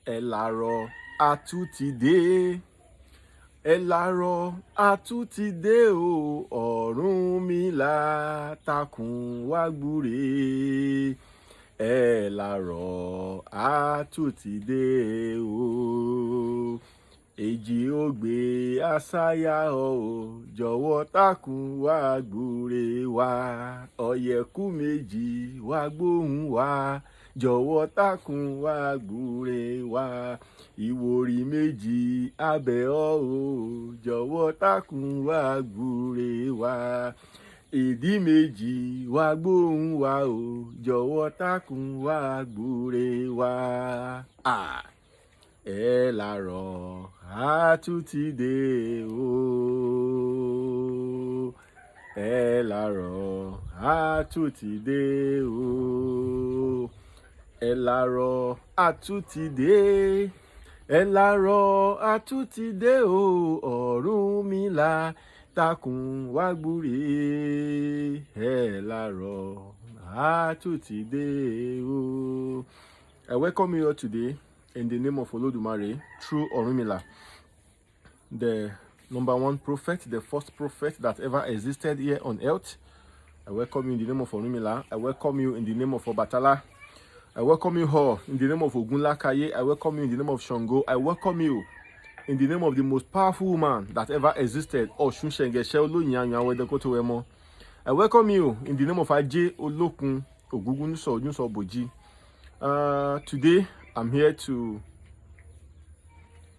ẹ làárọ̀ àtúntìdé ẹ làárọ̀ àtúntìdé o Ọ̀rúnmìlà takùn wá gbúre ẹ làárọ̀ àtúntìdé o èjì ògbé àṣàyà o jọ̀wọ́ takùn wá gbúre wá ọ̀yẹ̀kú méjì wá gbóhùn wá jọ̀wọ́ takùn wá gbúre wá ìwòrì méjì abẹ́ ọ́ o jọ̀wọ́ takùn wá gbúre wá ìdí méjì wá gbóhùn wá o jọ̀wọ́ takùn wá gbúre wá. ẹ làárọ̀ àtúntìdé o ẹ làárọ̀ àtúntìdé o ẹ làárọ̀ àtúntìdé ẹ làárọ̀ àtúntìdé o Ọ̀rúnmìlà takùn wá gbúre ẹ làárọ̀ àtúntìdé o. I welcome you all today in the name of Olodumare through Ọ̀rúnmìlà, the number one prophet, the first prophet that ever existed here on earth. I welcome you in the name of Ọ̀rúnmìlà. I welcome you in the name of Ọbàtálá. I welcome you all in the name of Ogunlakaye. I welcome you in the name of Ṣàngó. I welcome you in the name of the most powerful woman that ever existed, Ọ̀ṣun Ṣẹ̀ngẹ̀ṣẹ̀ Olóyin Awẹ́dẹ́kótówẹ́mọ́. I welcome you in the name of Ajé Olókun Ògúngúnnísọ̀ Ojúnsọ̀bòjì. Today, I'm here to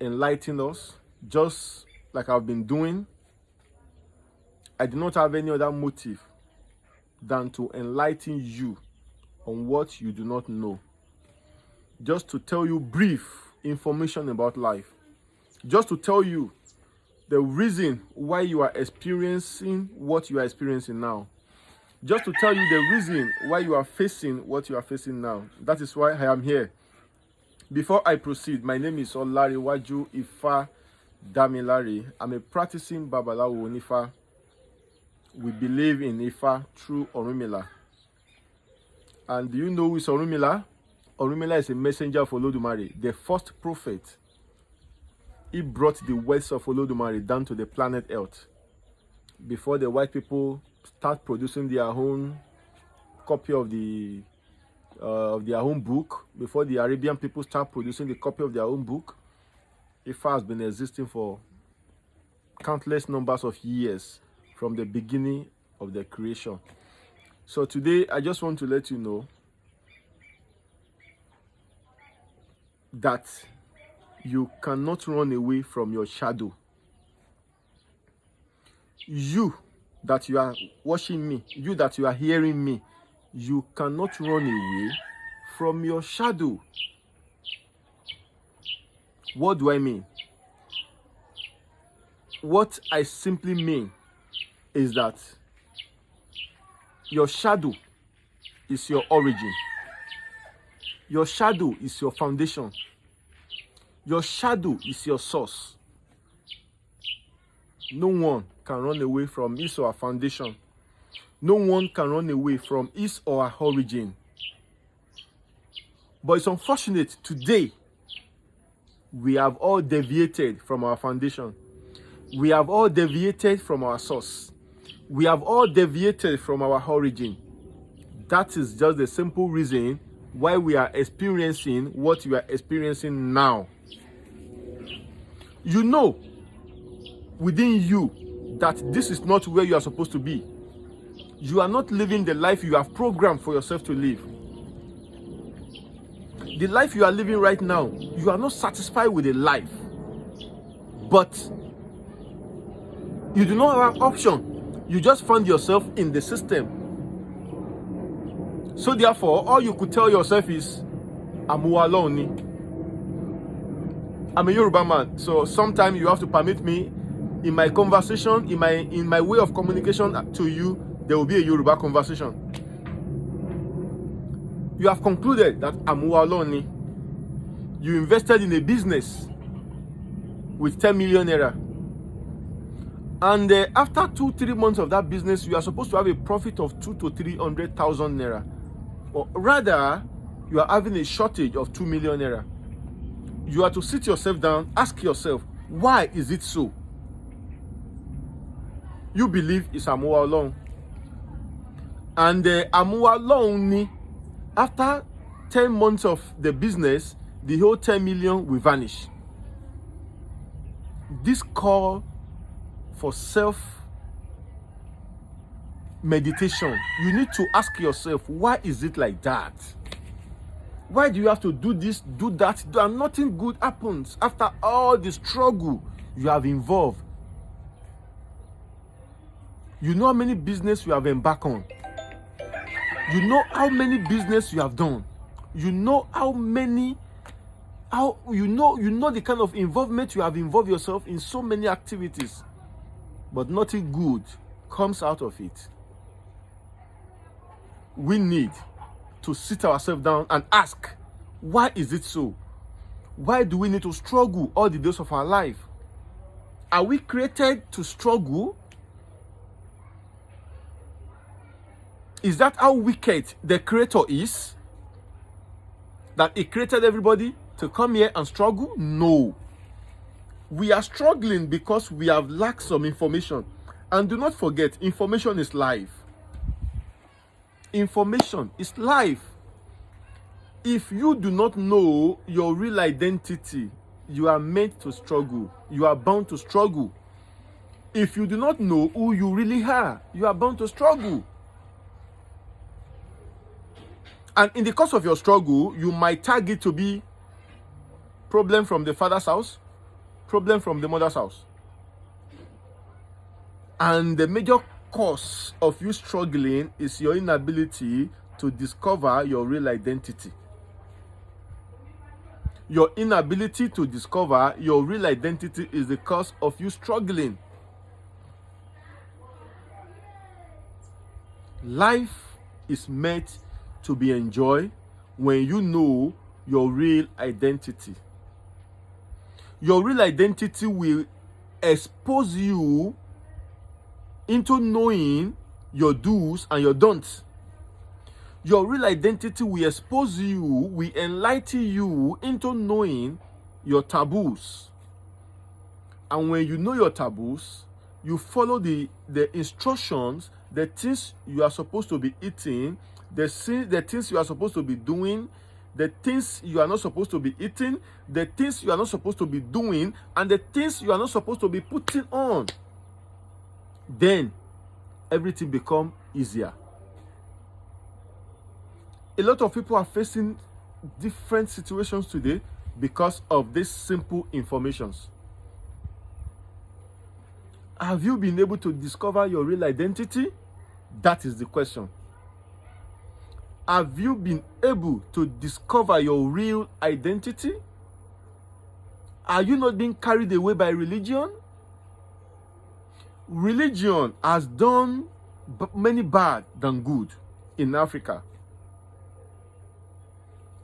enlighten us, just like I've been doing. I do not have any other motive than to enlighten you on what you do not know. Just to tell you brief information about life. Just to tell you the reason why you are experiencing what you are experiencing now. Just to tell you the reason why you are facing what you are facing now. That is why I am here. Before I proceed, my name is Olariwaju Ifa Damilare. I'm a practicing Babalawo Onifa. We believe in Ifa through Ọ̀rúnmìlà. And do you know who is Ọ̀rúnmìlà? Ọ̀rúnmìlà is a messenger of Olodumare, the first prophet. He brought the words of Olodumare down to the planet Earth. Before the white people start producing their own copy of their own book, before the Arabian people start producing the copy of their own book, Ifa has been existing for countless numbers of years from the beginning of the creation. So today, I just want to let you know that you cannot run away from your shadow. You that you are watching me, you that you are hearing me, you cannot run away from your shadow. What do I mean? What I simply mean is that your shadow is your origin. Your shadow is your foundation. Your shadow is your source. No one can run away from his or her foundation. No one can run away from his or her origin. But it's unfortunate today, we have all deviated from our foundation. We have all deviated from our source. We have all deviated from our origin. That is just the simple reason why we are experiencing what we are experiencing now. You know within you that this is not where you are supposed to be. You are not living the life you have programmed for yourself to live. The life you are living right now, you are not satisfied with the life. But you do not have an option. You just find yourself in the system. So therefore, all you could tell yourself is, Amuwaloni. I'm a Yoruba man, so sometimes you have to permit me in my conversation, in my way of communication to you, there will be a Yoruba conversation. You have concluded that Amuwaloni, you invested in a business with 10 million naira. And after 2-3 months of that business, you are supposed to have a profit of 200,000 to 300,000 naira. Or rather, you are having a shortage of 2 million naira. You are to sit yourself down, ask yourself, why is it so? You believe it's Amuwa alone. And Amuwa alone, after 10 months of the business, the whole 10 million will vanish. This call for self-meditation. You need to ask yourself, why is it like that? Why do you have to do this, do that, and nothing good happens after all the struggle you have involved? You know how many business you have embarked on. You know how many business you have done. You know you know the kind of involvement you have involved yourself in so many activities, but nothing good comes out of it. We need to sit ourselves down and ask, why is it so? Why do we need to struggle all the days of our life? Are we created to struggle? Is that how wicked the Creator is? That He created everybody to come here and struggle? No. We are struggling because we have lacked some information. And do not forget, information is life. Information is life. If you do not know your real identity, you are meant to struggle. You are bound to struggle. If you do not know who you really are, you are bound to struggle. And in the course of your struggle, you might tag it to be problem from the father's house, problem from the mother's house. And the major cause of you struggling is your inability to discover your real identity. Your inability to discover your real identity is the cause of you struggling. Life is meant to be enjoyed when you know your real identity. Your real identity will expose you into knowing your do's and your don'ts. Your real identity will expose you, will enlighten you into knowing your taboos. And when you know your taboos, you follow the instructions, the things you are supposed to be eating, the things you are supposed to be doing, the things you are not supposed to be eating, the things you are not supposed to be doing, and the things you are not supposed to be putting on. Then everything becomes easier. A lot of people are facing different situations today because of these simple informations. Have you been able to discover your real identity? That is the question. Have you been able to discover your real identity? Are you not being carried away by religion? Religion has done many bad than good in Africa.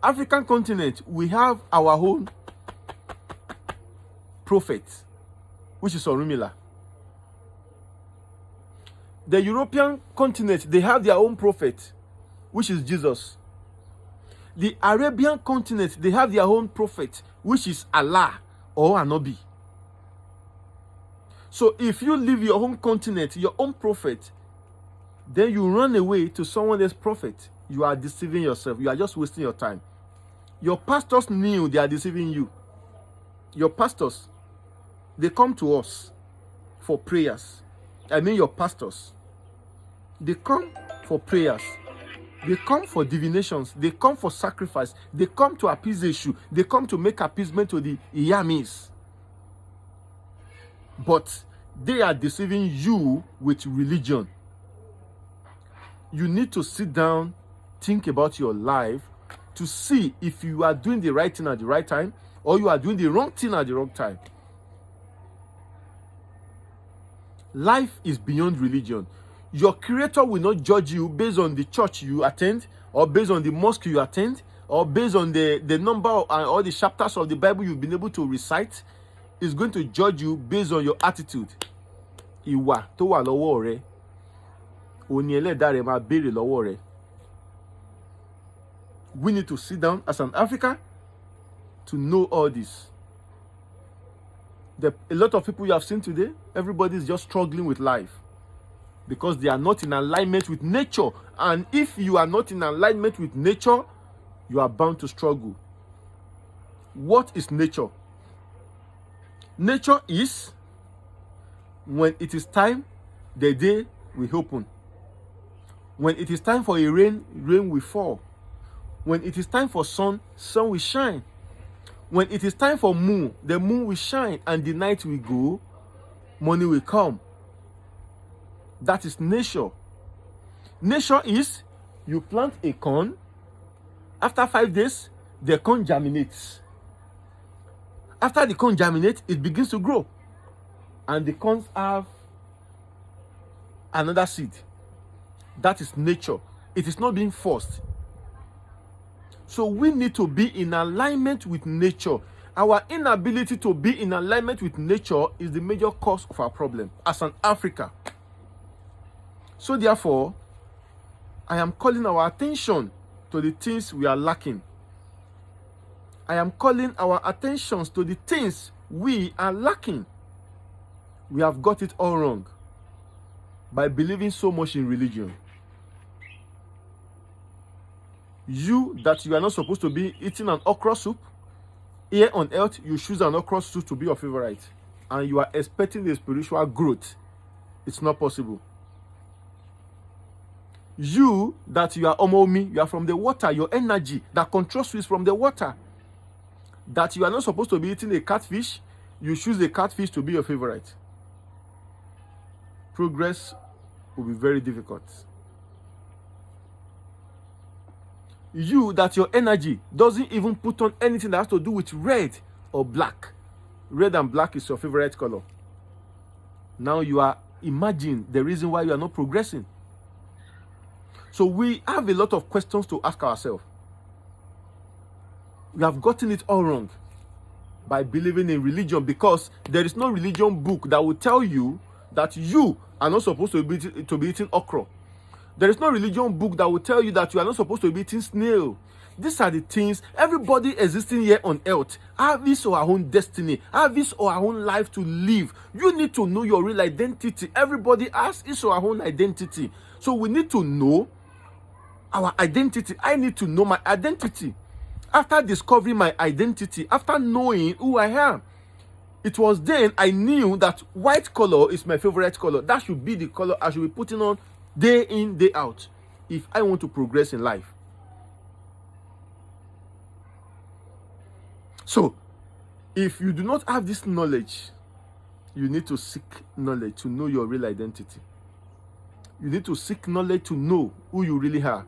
African continent, we have our own prophet, which is Orunmila. The European continent, they have their own prophet, which is Jesus. The Arabian continent, they have their own prophet, which is Allah or Anobi. So if you leave your own continent, your own prophet, then you run away to someone else's prophet, you are deceiving yourself. You are just wasting your time. Your pastors knew they are deceiving you. Your pastors, they come to us for prayers. I mean your pastors. They come for prayers. They come for divinations. They come for sacrifice. They come to appease the issue. They come to make appeasement to the Iyamis. But they are deceiving you with religion. You need to sit down, think about your life to see if you are doing the right thing at the right time or you are doing the wrong thing at the wrong time. Life is beyond religion. Your Creator will not judge you based on the church you attend or based on the mosque you attend or based on the number or the chapters of the Bible you've been able to recite. Is going to judge you based on your attitude. Ìwà tó wà lọ́wọ́ rẹ, òní ẹlẹ́dàá rẹ máa béèrè lọ́wọ́ rẹ. We need to sit down as an African to know all this. A lot of people you have seen today, everybody is just struggling with life because they are not in alignment with nature. And if you are not in alignment with nature, you are bound to struggle. What is nature? Nature is when it is time, the day will open. When it is time for a rain, rain will fall. When it is time for sun, sun will shine. When it is time for moon, the moon will shine and the night will go, morning will come. That is nature. Nature is you plant a corn, after 5 days, the corn germinates. After the corn germinates, it begins to grow. And the corns have another seed. That is nature. It is not being forced. So we need to be in alignment with nature. Our inability to be in alignment with nature is the major cause of our problem as an Africa. So therefore, I am calling our attention to the things we are lacking. I am calling our attentions to the things we are lacking. We have got it all wrong by believing so much in religion. You that you are not supposed to be eating an okra soup, here on earth you choose an okra soup to be your favorite, and you are expecting the spiritual growth. It's not possible. You that you are omomi, you are from the water, your energy that controls you is from the water. That you are not supposed to be eating a catfish, you choose a catfish to be your favorite. Progress will be very difficult. You that your energy doesn't even put on anything that has to do with red or black. Red and black is your favorite color. Now you are imagining the reason why you are not progressing. So we have a lot of questions to ask ourselves. We have gotten it all wrong by believing in religion, because there is no religion book that will tell you that you are not supposed to be eating okra. There is no religion book that will tell you that you are not supposed to be eating snail. These are the things everybody existing here on earth have his or her own destiny, have his or her own life to live. You need to know your real identity. Everybody has his or her own identity. So we need to know our identity. I need to know my identity. After discovering my identity, after knowing who I am, it was then I knew that white color is my favorite color. That should be the color I should be putting on day in, day out, if I want to progress in life. So, if you do not have this knowledge, you need to seek knowledge to know your real identity. You need to seek knowledge to know who you really are.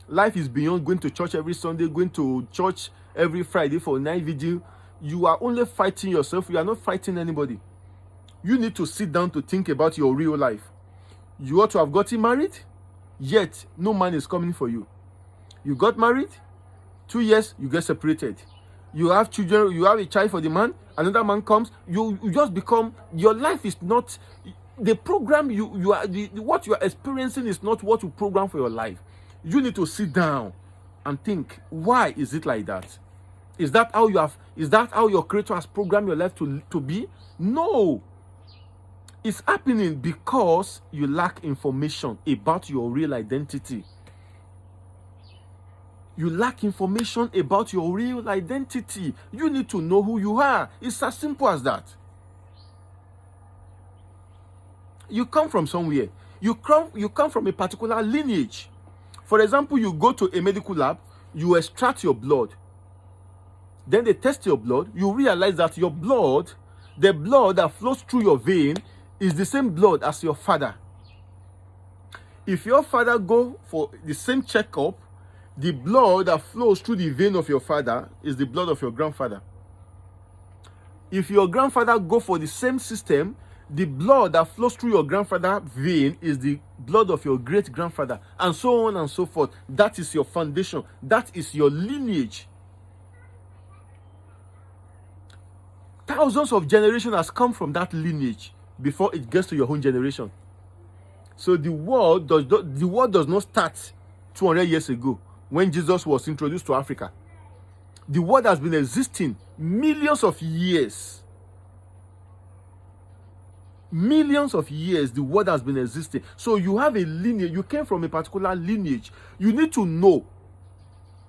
Life is beyond going to church every Sunday, going to church every Friday for a night video. You are only fighting yourself. You are not fighting anybody. You need to sit down to think about your real life. You ought to have gotten married, yet no man is coming for you. You got married, 2 years, you get separated. You have children, you have a child for the man, another man comes, you just become, your life is not, the program what you are experiencing is not what you program for your life. You need to sit down and think, why is it like that? Is that how your creator has programmed your life to be? No. It's happening because you lack information about your real identity. You lack information about your real identity. You need to know who you are. It's as simple as that. You come from somewhere. You come from a particular lineage. For example, you go to a medical lab, you extract your blood. Then they test your blood. You realize that your blood, the blood that flows through your vein, is the same blood as your father. If your father go for the same checkup, the blood that flows through the vein of your father is the blood of your grandfather. If your grandfather go for the same system, the blood that flows through your grandfather's vein is the blood of your great-grandfather, and so on and so forth. That is your foundation. That is your lineage. Thousands of generations has come from that lineage before it gets to your own generation. So the world does not start 200 years ago when Jesus was introduced to Africa. The word has been existing millions of years. Millions of years, the word has been existing. So you have a lineage. You came from a particular lineage. You need to know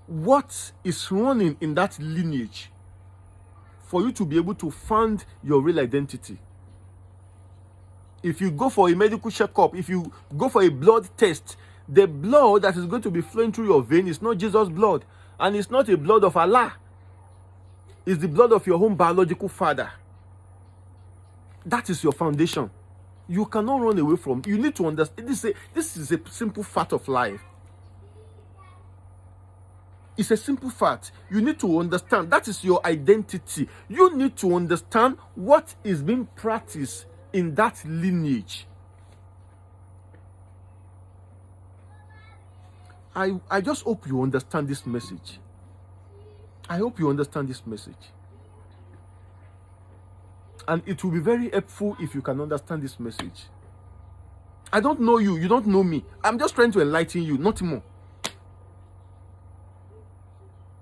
what is running in that lineage for you to be able to find your real identity. If you go for a medical checkup, if you go for a blood test, the blood that is going to be flowing through your vein is not Jesus' blood, and it's not a blood of Allah. It's the blood of your own biological father. That is your foundation. You cannot run away from. You need to understand. This is a simple fact of life. It's a simple fact. You need to understand. That is your identity. You need to understand what is being practiced in that lineage. I just hope you understand this message. I hope you understand this message. And it will be very helpful if you can understand this message. I don't know you. You don't know me. I'm just trying to enlighten you, nothing more.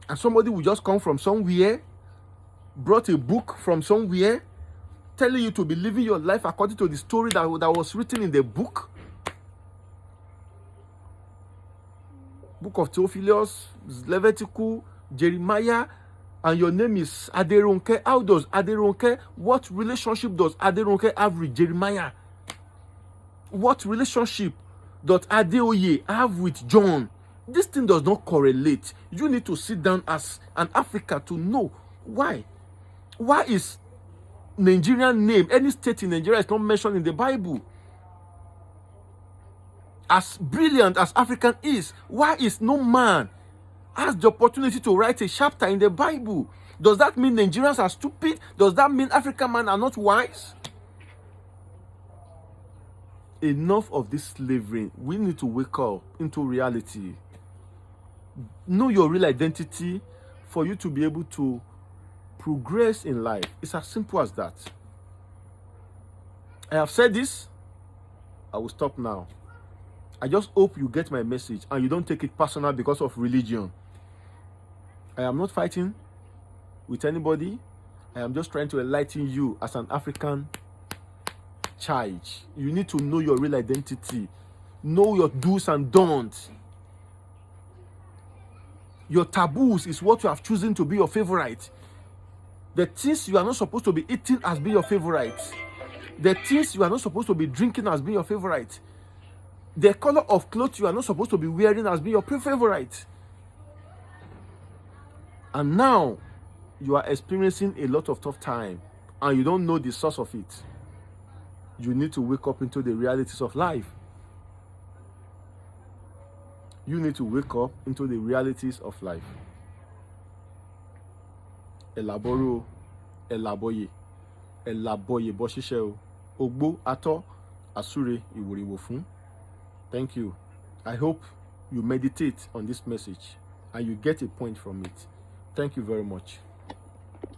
And somebody will just come from somewhere, brought a book from somewhere, telling you to be living your life according to the story that was written in the book. Book of Theophilus, Levitical, Jeremiah, and your name is Aderonke. How does Aderonke, what relationship does Aderonke have with Jeremiah? What relationship does Adeoye have with John? This thing does not correlate. You need to sit down as an African to know why. Why is Nigerian name, any state in Nigeria is not mentioned in the Bible? As brilliant as African is, why is no man has the opportunity to write a chapter in the Bible? Does that mean Nigerians are stupid? Does that mean African men are not wise? Enough of this slavery. We need to wake up into reality. Know your real identity for you to be able to progress in life. It's as simple as that. I have said this. I will stop now. I just hope you get my message and you don't take it personal because of religion. I am not fighting with anybody. I am just trying to enlighten you as an African child. You need to know your real identity. Know your do's and don'ts. Your taboos is what you have chosen to be your favorite. The things you are not supposed to be eating as being your favorite. The things you are not supposed to be drinking as being your favorite. The color of clothes you are not supposed to be wearing as being your favorite. And now, you are experiencing a lot of tough time and you don't know the source of it. You need to wake up into the realities of life. You need to wake up into the realities of life. Elaboro, elaboye, elaboye boshisheo, ogbo ato, asure iworiwo fun. Thank you. I hope you meditate on this message and you get a point from it. Thank you very much.